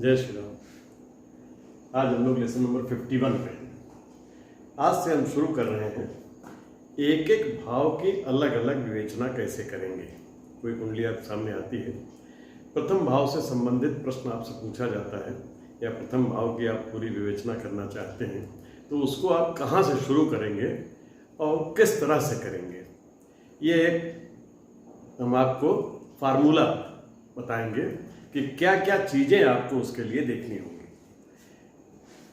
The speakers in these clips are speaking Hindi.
जय श्री राम। आज हम लोग लेसन नंबर 51 पे हैं। आज से हम शुरू कर रहे हैं एक एक भाव की अलग अलग विवेचना कैसे करेंगे। कोई कुंडली आपके सामने आती है, प्रथम भाव से संबंधित प्रश्न आपसे पूछा जाता है या प्रथम भाव की आप पूरी विवेचना करना चाहते हैं तो उसको आप कहाँ से शुरू करेंगे और किस तरह से करेंगे, ये एक हम आपको फार्मूला बताएंगे कि क्या क्या चीजें आपको उसके लिए देखनी होंगी।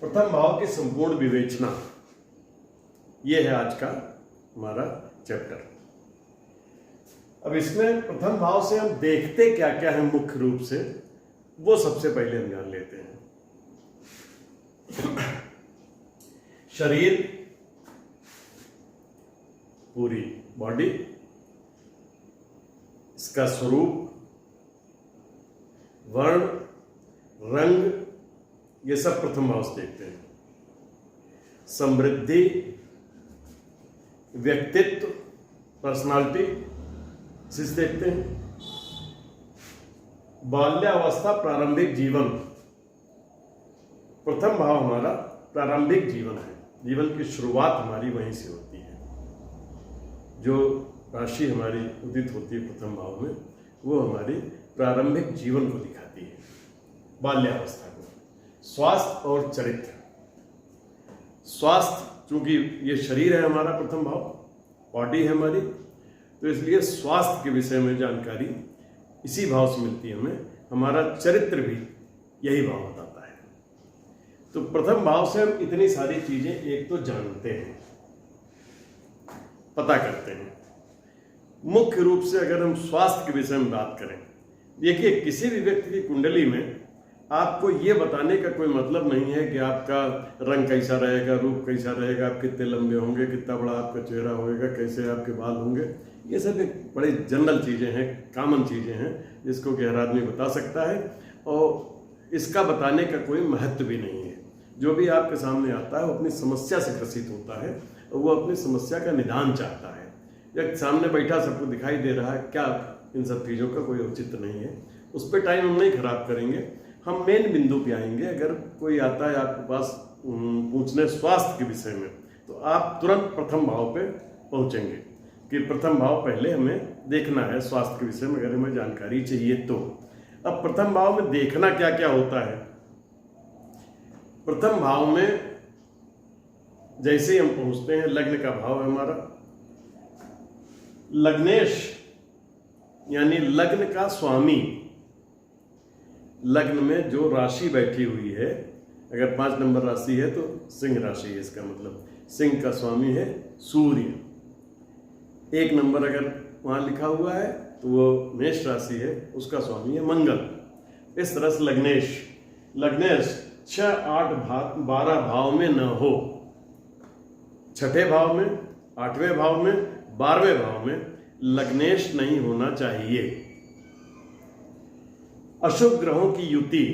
प्रथम भाव की संपूर्ण विवेचना, ये है आज का हमारा चैप्टर। अब इसमें प्रथम भाव से हम देखते क्या क्या है मुख्य रूप से, वो सबसे पहले हम जान लेते हैं। शरीर, पूरी बॉडी, इसका स्वरूप, वर्ण, रंग, ये सब प्रथम भाव से देखते हैं। समृद्धि, व्यक्तित्व, पर्सनालिटी, इसे देखते हैं। बाल्यावस्था, प्रारंभिक जीवन, प्रथम भाव हमारा प्रारंभिक जीवन है। जीवन की शुरुआत हमारी वहीं से होती है। जो राशि हमारी उदित होती है प्रथम भाव में, वो हमारी प्रारंभिक जीवन को दिखाती है, बाल्यावस्था को। स्वास्थ्य और चरित्र, स्वास्थ्य चूंकि ये शरीर है हमारा, प्रथम भाव बॉडी है हमारी, तो इसलिए स्वास्थ्य के विषय में जानकारी इसी भाव से मिलती है हमें। हमारा चरित्र भी यही भाव बताता है। तो प्रथम भाव से हम इतनी सारी चीजें एक तो जानते हैं, पता करते हैं। मुख्य रूप से अगर हम स्वास्थ्य के विषय में बात करें, देखिए किसी भी व्यक्ति की कुंडली में आपको ये बताने का कोई मतलब नहीं है कि आपका रंग कैसा रहेगा, रूप कैसा रहेगा, आप कितने लंबे होंगे, कितना बड़ा आपका चेहरा होगा, कैसे आपके बाल होंगे। ये सब एक बड़ी जनरल चीज़ें हैं, कॉमन चीज़ें हैं, जिसको कि हर आदमी बता सकता है और इसका बताने का कोई महत्व भी नहीं है। जो भी आपके सामने आता है वो अपनी समस्या से ग्रसित होता है और वो अपनी समस्या का निदान चाहता है। या सामने बैठा सबको दिखाई दे रहा है, क्या इन सब चीज़ों का कोई औचित्य नहीं है, उस पर टाइम हम नहीं खराब करेंगे। हम मेन बिंदु पे आएंगे। अगर कोई आता है आपके पास पूछने स्वास्थ्य के विषय में, तो आप तुरंत प्रथम भाव पे पहुंचेंगे कि प्रथम भाव पहले हमें देखना है। स्वास्थ्य के विषय में अगर हमें जानकारी चाहिए तो अब प्रथम भाव में देखना क्या क्या होता है। प्रथम भाव में जैसे ही हम पहुंचते हैं, लग्न का भाव है हमारा। लग्नेश यानी लग्न का स्वामी, लग्न में जो राशि बैठी हुई है, अगर 5 नंबर राशि है तो सिंह राशि है, इसका मतलब सिंह का स्वामी है सूर्य। 1 नंबर अगर वहां लिखा हुआ है तो वो मेष राशि है, उसका स्वामी है मंगल। इस तरह से लग्नेश 6, 8, 12 भाव में न हो। 6ठे भाव में, 8वें भाव में, 12वें भाव में लग्नेश नहीं होना चाहिए। अशुभ ग्रहों की युति,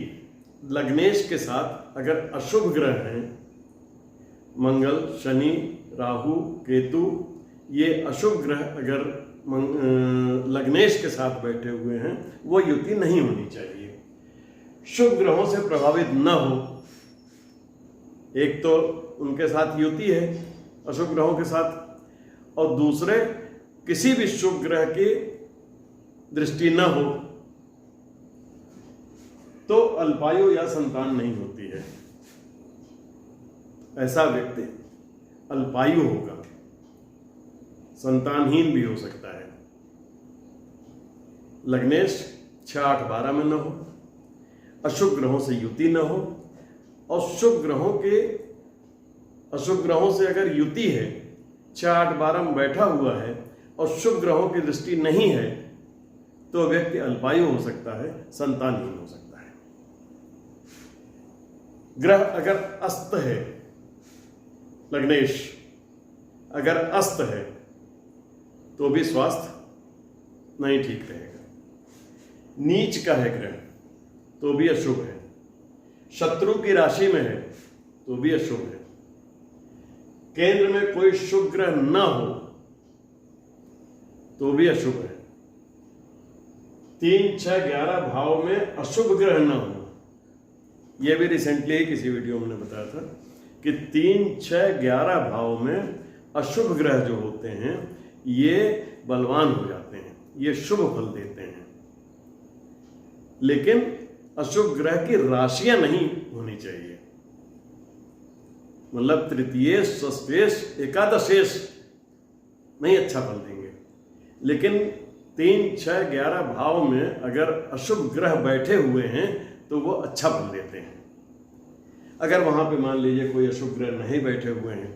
लग्नेश के साथ अगर अशुभ ग्रह हैं, मंगल, शनि, राहु, केतु, ये अशुभ ग्रह अगर लग्नेश के साथ बैठे हुए हैं, वो युति नहीं होनी चाहिए। शुभ ग्रहों से प्रभावित न हो। एक तो उनके साथ युति है अशुभ ग्रहों के साथ, और दूसरे किसी भी शुभ ग्रह की दृष्टि न हो तो अल्पायु या संतान नहीं होती है। ऐसा व्यक्ति अल्पायु होगा, संतानहीन भी हो सकता है। लग्नेश 6, 8, 12 में न हो, अशुभ ग्रहों से युति न हो, और अशुभ ग्रहों से अगर युति है, 6, 8, 12 में बैठा हुआ है और शुभ ग्रहों की दृष्टि नहीं है, तो व्यक्ति अल्पायु हो सकता है, संतानहीन हो सकता है। ग्रह अगर अस्त है, लग्नेश अगर अस्त है तो भी स्वास्थ्य नहीं ठीक रहेगा। नीच का है ग्रह तो भी अशुभ है। शत्रु की राशि में है तो भी अशुभ है। केंद्र में कोई शुभ ग्रह न हो तो भी अशुभ है। 3, 6, 11 भाव में अशुभ ग्रह न हो ये भी रिसेंटली ही किसी वीडियो में बताया था कि 3, 6, 11 भाव में अशुभ ग्रह जो होते हैं ये बलवान हो जाते हैं, ये शुभ फल देते हैं। लेकिन अशुभ ग्रह की राशियां नहीं होनी चाहिए, मतलब तृतीयेश, षष्ठेश, एकादशेश नहीं अच्छा फल देंगे। लेकिन 3, 6, 11 भाव में अगर अशुभ ग्रह बैठे हुए हैं तो वो अच्छा फल देते हैं। अगर वहां पे मान लीजिए कोई अशुभ ग्रह नहीं बैठे हुए हैं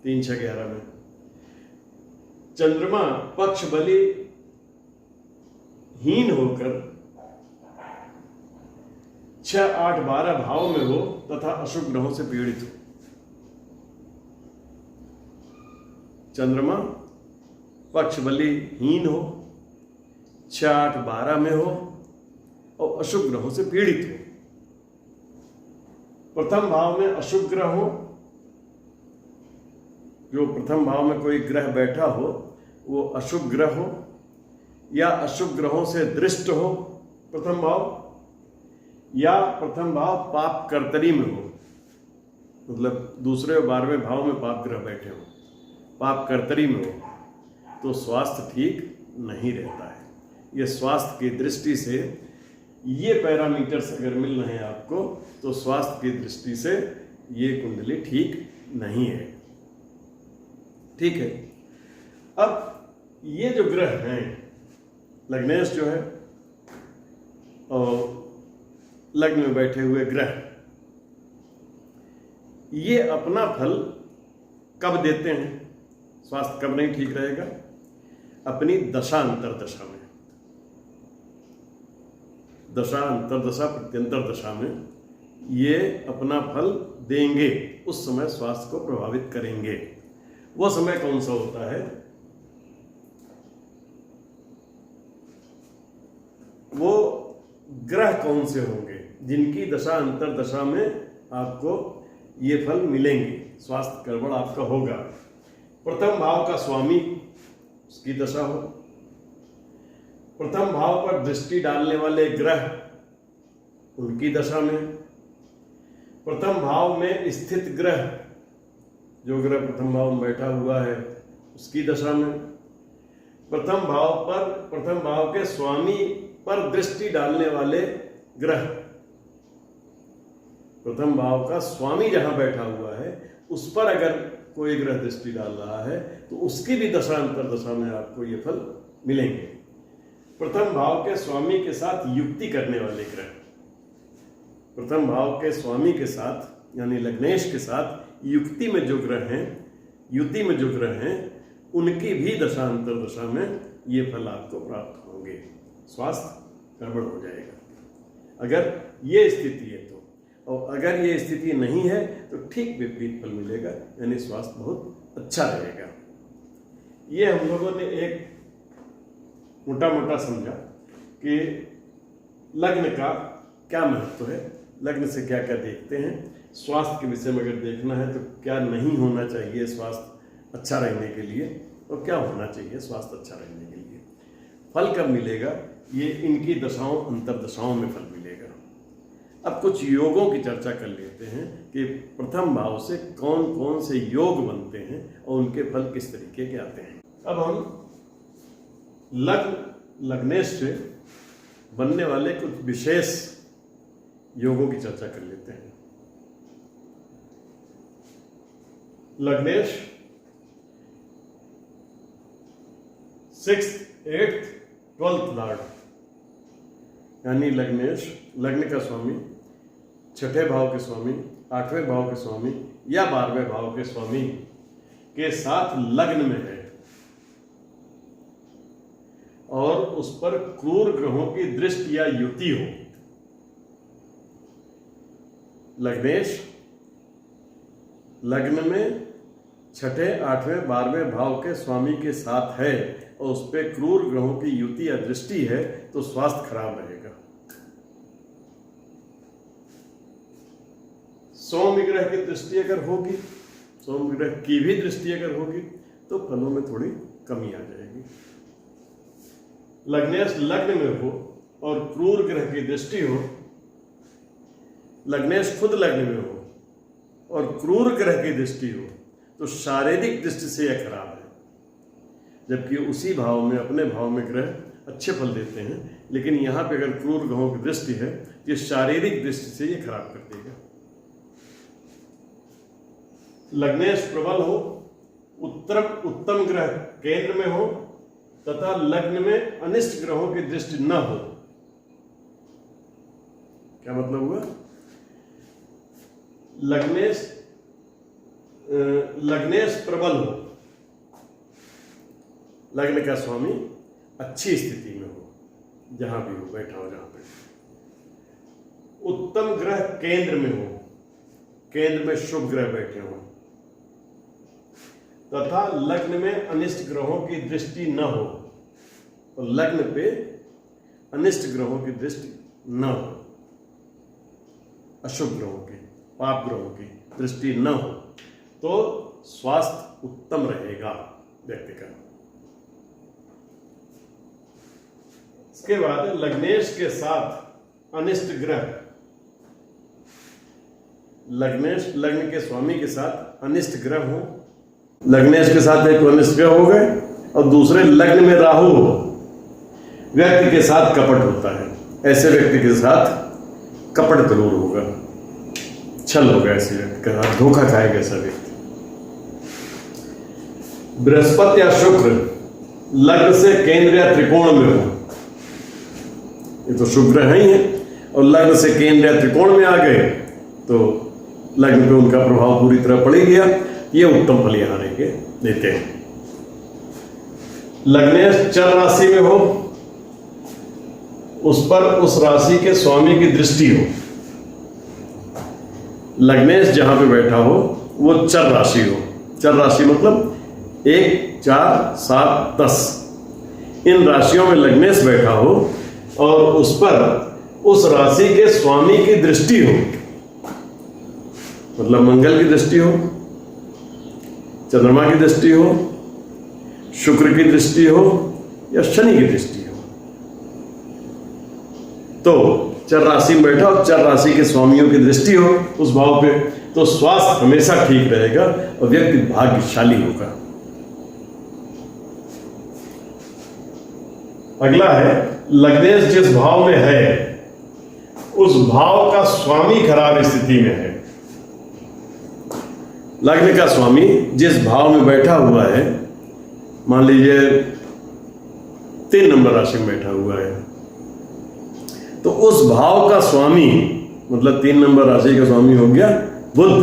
3, 6, 11 में, चंद्रमा पक्ष बली हीन होकर 6, 8, 12 भाव में हो तथा अशुभ ग्रहों से पीड़ित हो, चंद्रमा पक्ष बली हीन हो, 6, 8, 12 में हो और अशुभ ग्रहों से पीड़ित हो। प्रथम भाव में अशुभ ग्रह हो, जो प्रथम भाव में कोई ग्रह बैठा हो वो अशुभ ग्रह हो या अशुभ ग्रहों से दृष्ट हो प्रथम भाव, या प्रथम भाव पाप कर्तरी में हो, मतलब दूसरे और 12वें भाव में पाप ग्रह बैठे हो, पाप कर्तरी में हो, तो स्वास्थ्य ठीक नहीं रहता है। यह स्वास्थ्य की दृष्टि से ये पैरामीटर्स अगर मिल रहे हैं आपको तो स्वास्थ्य की दृष्टि से ये कुंडली ठीक नहीं है। ठीक है, अब ये जो ग्रह हैं, लग्नेश जो है और लग्न में बैठे हुए ग्रह, ये अपना फल कब देते हैं, स्वास्थ्य कब नहीं ठीक रहेगा, अपनी दशा अंतरदशा में, दशा अंतरदशा प्रत्यंतर दशा में ये अपना फल देंगे, उस समय स्वास्थ्य को प्रभावित करेंगे। वो समय कौन सा होता है, वो ग्रह कौन से होंगे जिनकी दशा अंतरदशा में आपको ये फल मिलेंगे, स्वास्थ्य गड़बड़ आपका होगा। प्रथम भाव का स्वामी, उसकी दशा हो, प्रथम भाव पर दृष्टि डालने वाले ग्रह, उनकी दशा में, प्रथम भाव में स्थित ग्रह, जो ग्रह प्रथम भाव में बैठा हुआ है उसकी दशा में, प्रथम भाव के स्वामी पर दृष्टि डालने वाले ग्रह, प्रथम भाव का स्वामी जहां बैठा हुआ है उस पर अगर कोई ग्रह दृष्टि डाल रहा है तो उसकी भी दशा अंतरदशा में आपको ये फल मिलेंगे। प्रथम भाव के स्वामी के साथ युक्ति करने वाले ग्रह, प्रथम भाव के स्वामी के साथ यानी लग्नेश के साथ युक्ति में जो ग्रह हैं, युति में जो ग्रह हैं, उनकी भी दशा अंतरदशा में ये फल आपको प्राप्त होंगे, स्वास्थ्य गड़बड़ हो जाएगा अगर ये स्थिति है तो। और अगर ये स्थिति नहीं है तो ठीक विपरीत फल मिलेगा, यानी स्वास्थ्य बहुत अच्छा रहेगा। ये हम लोगों ने एक मोटा मोटा समझा कि लग्न का क्या महत्व है, लग्न से क्या क्या देखते हैं, स्वास्थ्य के विषय में अगर देखना है तो क्या नहीं होना चाहिए स्वास्थ्य अच्छा रहने के लिए और क्या होना चाहिए स्वास्थ्य अच्छा रहने के लिए। फल कब मिलेगा, ये इनकी दशाओं अंतरदशाओं में फल मिलेगा। अब कुछ योगों की चर्चा कर लेते हैं कि प्रथम भाव से कौन कौन से योग बनते हैं और उनके फल किस तरीके के आते हैं। अब हम लग्नेश से बनने वाले कुछ विशेष योगों की चर्चा कर लेते हैं। लग्नेश 6th, 8th, 12th लॉर्ड, यानी लग्नेश लग्न का स्वामी, छठे भाव के स्वामी, 8वें भाव के स्वामी या 12वें भाव के स्वामी के साथ लग्न में है और उस पर क्रूर ग्रहों की दृष्टि या युति हो। लग्नेश लग्न में छठे, 8वें, 12वें भाव के स्वामी के साथ है और उस पर क्रूर ग्रहों की युति या दृष्टि है तो स्वास्थ्य खराब रहेगा। सोम ग्रह की दृष्टि अगर होगी, सोम ग्रह की भी दृष्टि अगर होगी तो फलों में थोड़ी कमी आ जाएगी। लग्नेश लग्न में हो और क्रूर ग्रह की दृष्टि हो लग्नेश खुद लग्न में हो और क्रूर ग्रह की दृष्टि हो तो शारीरिक दृष्टि से यह खराब है, जबकि उसी भाव में, अपने भाव में ग्रह अच्छे फल देते हैं, लेकिन यहां पे अगर क्रूर ग्रहों की दृष्टि है ये शारीरिक दृष्टि से ये खराब कर देगा। लग्नेश प्रबल हो, उत्तम ग्रह केंद्र में हो तथा लग्न में अनिष्ट ग्रहों की दृष्टि न हो। क्या मतलब हुआ? लग्नेश प्रबल हो, लग्न का स्वामी अच्छी स्थिति में हो, जहां भी हो, बैठा हो जहां पे। उत्तम ग्रह केंद्र में हो, केंद्र में शुभ ग्रह बैठे हो, तथा लग्न में अनिष्ट ग्रहों की दृष्टि न हो, तो लग्न पे अनिष्ट ग्रहों की दृष्टि न हो, अशुभ ग्रहों की, पाप ग्रहों की दृष्टि न हो, तो स्वास्थ्य उत्तम रहेगा व्यक्ति का। इसके बाद लग्नेश के साथ अनिष्ट ग्रह, लग्न के स्वामी के साथ अनिष्ट ग्रह हो, लग्नेश के साथ एक अनिष्ट ग्रह हो गए और दूसरे लग्न में राहु हो, व्यक्ति के साथ कपट होता है, ऐसे व्यक्ति के साथ कपट जरूर होगा, छल होगा, ऐसे व्यक्ति के साथ धोखा खाएगा ऐसा व्यक्ति। बृहस्पति या शुक्र लग्न से केंद्र या त्रिकोण में हो, ये तो शुभ ग्रह ही है, और लग्न से केंद्र या त्रिकोण में आ गए तो लग्न पे उनका प्रभाव पूरी तरह पड़ गया, ये उत्तम फल यहां देते हैं। लग्नेश चर राशि में हो, उस पर उस राशि के स्वामी की दृष्टि हो, लग्नेश जहां पे बैठा हो वो चर राशि हो, चर राशि मतलब 1, 4, 7, 10 इन राशियों में लग्नेश बैठा हो और उस पर उस राशि के स्वामी की दृष्टि हो, मतलब मंगल की दृष्टि हो, चंद्रमा की दृष्टि हो, शुक्र की दृष्टि हो या शनि की दृष्टि हो, तो चर राशि में बैठा और चर राशि के स्वामियों की दृष्टि हो उस भाव पे, तो स्वास्थ्य हमेशा ठीक रहेगा और व्यक्ति भाग्यशाली होगा। अगला है लग्नेश जिस भाव में है उस भाव का स्वामी खराब स्थिति में है। लग्न का स्वामी जिस भाव में बैठा हुआ है, मान लीजिए 3 नंबर राशि में बैठा हुआ है, तो उस भाव का स्वामी मतलब 3 नंबर राशि का स्वामी हो गया बुध,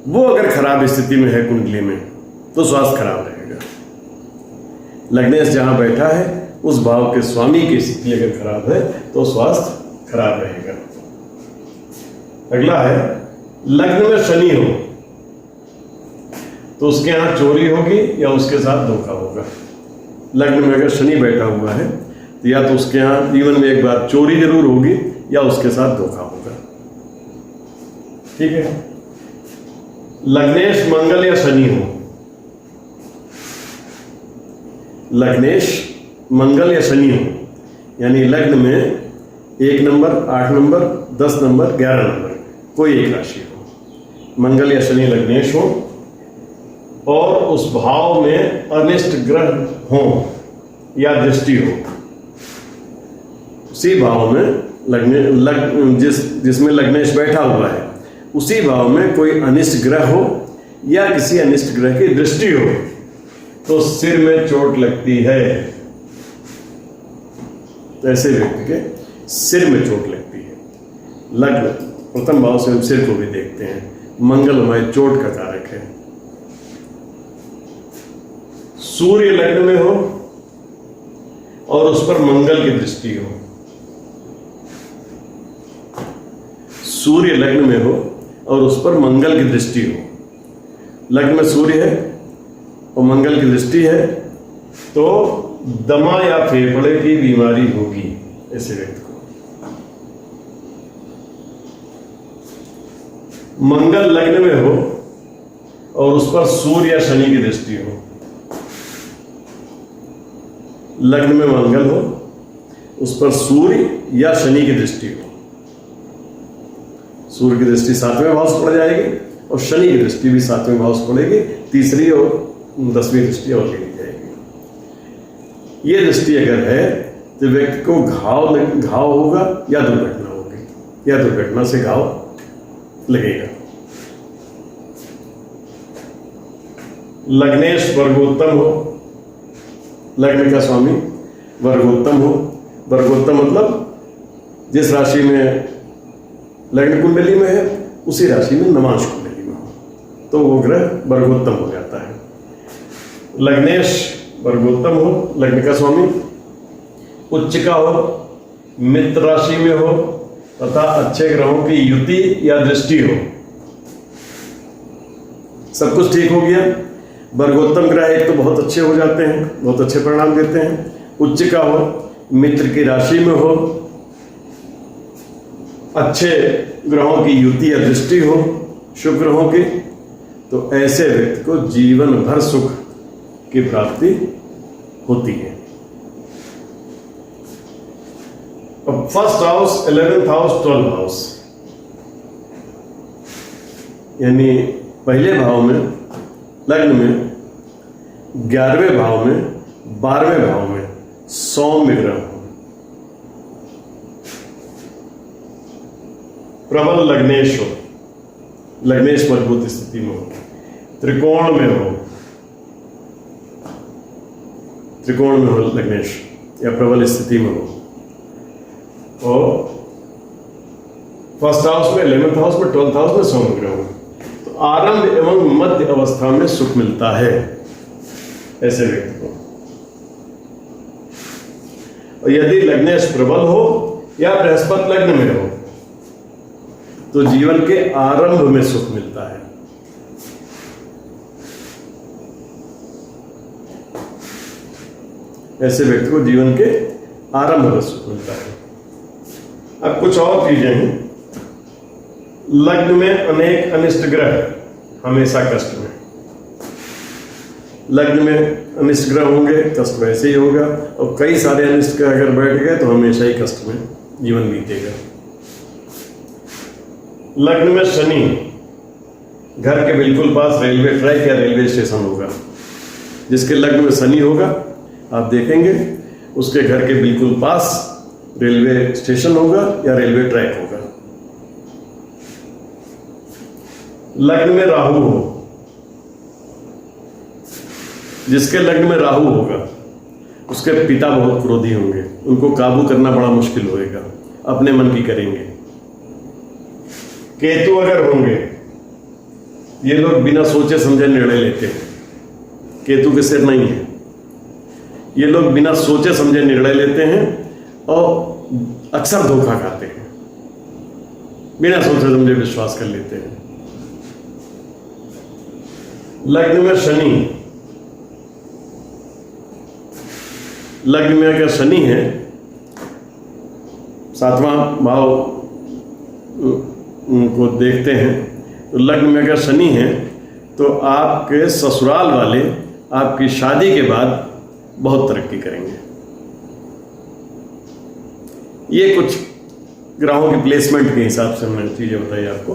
वो अगर खराब स्थिति में है कुंडली में तो स्वास्थ्य खराब रहेगा। लग्नेश जहां बैठा है उस भाव के स्वामी की स्थिति अगर खराब है तो स्वास्थ्य खराब रहेगा। अगला है लग्न में शनि हो तो उसके यहां चोरी होगी या उसके साथ धोखा होगा। लग्न में अगर शनि बैठा हुआ है तो या तो उसके यहां जीवन में एक बार चोरी जरूर होगी या उसके साथ धोखा होगा। ठीक है। लग्नेश मंगल या शनि हो, लग्नेश मंगल या शनि हो, यानी लग्न में 1 नंबर, 8 नंबर, 10 नंबर, 11 नंबर कोई एक राशि हो, मंगल या शनि लग्नेश हो और उस भाव में अनिष्ट ग्रह हो या दृष्टि हो, उसी भाव में जिसमें लग्नेश बैठा हुआ है उसी भाव में कोई अनिष्ट ग्रह हो या किसी अनिष्ट ग्रह की दृष्टि हो तो सिर में चोट लगती है। तो ऐसे व्यक्ति के सिर में चोट लगती है। लग्न प्रथम भाव से हम सिर को भी देखते हैं, मंगल हमारे चोट का कारक है। सूर्य लग्न में हो और उस पर मंगल की दृष्टि हो, सूर्य लग्न में हो और उस पर मंगल की दृष्टि हो, लग्न में सूर्य है और मंगल की दृष्टि है तो दमा या फेफड़े की बीमारी होगी ऐसे व्यक्ति को। मंगल लग्न में हो और उस पर सूर्य या शनि की दृष्टि हो, लग्न में मंगल हो उस पर सूर्य या शनि की दृष्टि हो सूर्य की दृष्टि 7वें भाव से पड़ जाएगी और शनि की दृष्टि भी 7वें भाव से पड़ेगी, तीसरी और 10वीं दृष्टि और ले ली जाएगी। ये दृष्टि अगर है तो व्यक्ति को घाव होगा या दुर्घटना होगी, या दुर्घटना से घाव लगेगा। लग्नेश वर्गोत्तम हो, लग्न का स्वामी वर्गोत्तम हो। वर्गोत्तम मतलब जिस राशि में लग्न कुंडली में है उसी राशि में नवांश कुंडली में हो तो वो ग्रह वर्गोत्तम हो जाता है। लग्नेश वर्गोत्तम हो, लग्न का स्वामी उच्च का हो, मित्र राशि में हो तथा अच्छे ग्रहों की युति या दृष्टि हो। सब कुछ ठीक हो गया। वर्गोत्तम ग्रह एक तो बहुत अच्छे हो जाते हैं, बहुत अच्छे परिणाम देते हैं। उच्च का हो, मित्र की राशि में हो, अच्छे ग्रहों की युति या दृष्टि हो, शुभ ग्रहों की, तो ऐसे व्यक्ति को जीवन भर सुख की प्राप्ति होती है। अब first house, 11th house, 12th house, यानी पहले भाव में लग्न में, 11वें भाव में, 12वें भाव में सौम्य ग्रह हो। प्रबल लग्नेश हो, लग्नेश मजबूत स्थिति में हो, त्रिकोण में हो, त्रिकोण में हो लग्नेश या प्रबल स्थिति में हो, और फर्स्ट हाउस में, 11th हाउस में, 12th हाउस में सौम्य ग्रह हो, तो आरंभ एवं मध्य अवस्था में सुख मिलता है ऐसे व्यक्ति को। और यदि लग्नेश प्रबल हो या बृहस्पति लग्न में हो तो जीवन के आरंभ में सुख मिलता है। ऐसे व्यक्ति को जीवन के आरंभ में सुख मिलता है। अब कुछ और चीजें हैं। लग्न में अनेक अनिष्ट ग्रह हमेशा कष्ट में, लग्न में अनिष्ट ग्रह होंगे कष्ट वैसे ही होगा, और कई सारे अनिष्ट ग्रह अगर बैठ गए तो हमेशा ही कष्ट में जीवन बीतेगा। लग्न में शनि, घर के बिल्कुल पास रेलवे ट्रैक या रेलवे स्टेशन होगा। जिसके लग्न में शनि होगा आप देखेंगे उसके घर के बिल्कुल पास रेलवे स्टेशन होगा या रेलवे ट्रैक होगा। लग्न में राहु हो, जिसके लग्न में राहु होगा उसके पिता बहुत क्रोधी होंगे, उनको काबू करना बड़ा मुश्किल होएगा, अपने मन की करेंगे। केतु अगर होंगे, ये लोग बिना सोचे समझे निर्णय लेते हैं। केतु के सिर नहीं है, ये लोग बिना सोचे समझे निर्णय लेते हैं और अक्सर धोखा खाते हैं, बिना सोचे समझे विश्वास कर लेते हैं। लग्न में शनि, लग्न में अगर शनि है, 7वां भाव को देखते हैं तो लग्न में अगर शनि है तो आपके ससुराल वाले आपकी शादी के बाद बहुत तरक्की करेंगे। ये कुछ ग्रहों की प्लेसमेंट के हिसाब से मैंने चीजें बताई आपको।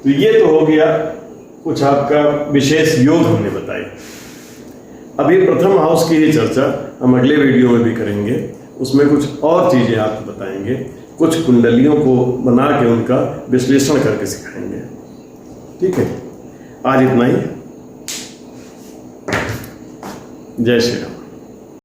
तो ये तो हो गया कुछ आपका विशेष योग हमने बताए। अभी प्रथम हाउस की ही चर्चा हम अगले वीडियो में भी करेंगे, उसमें कुछ और चीजें आपको बताएंगे, कुछ कुंडलियों को बना के उनका विश्लेषण करके सिखाएंगे। ठीक है, आज इतना ही। जय श्री राम।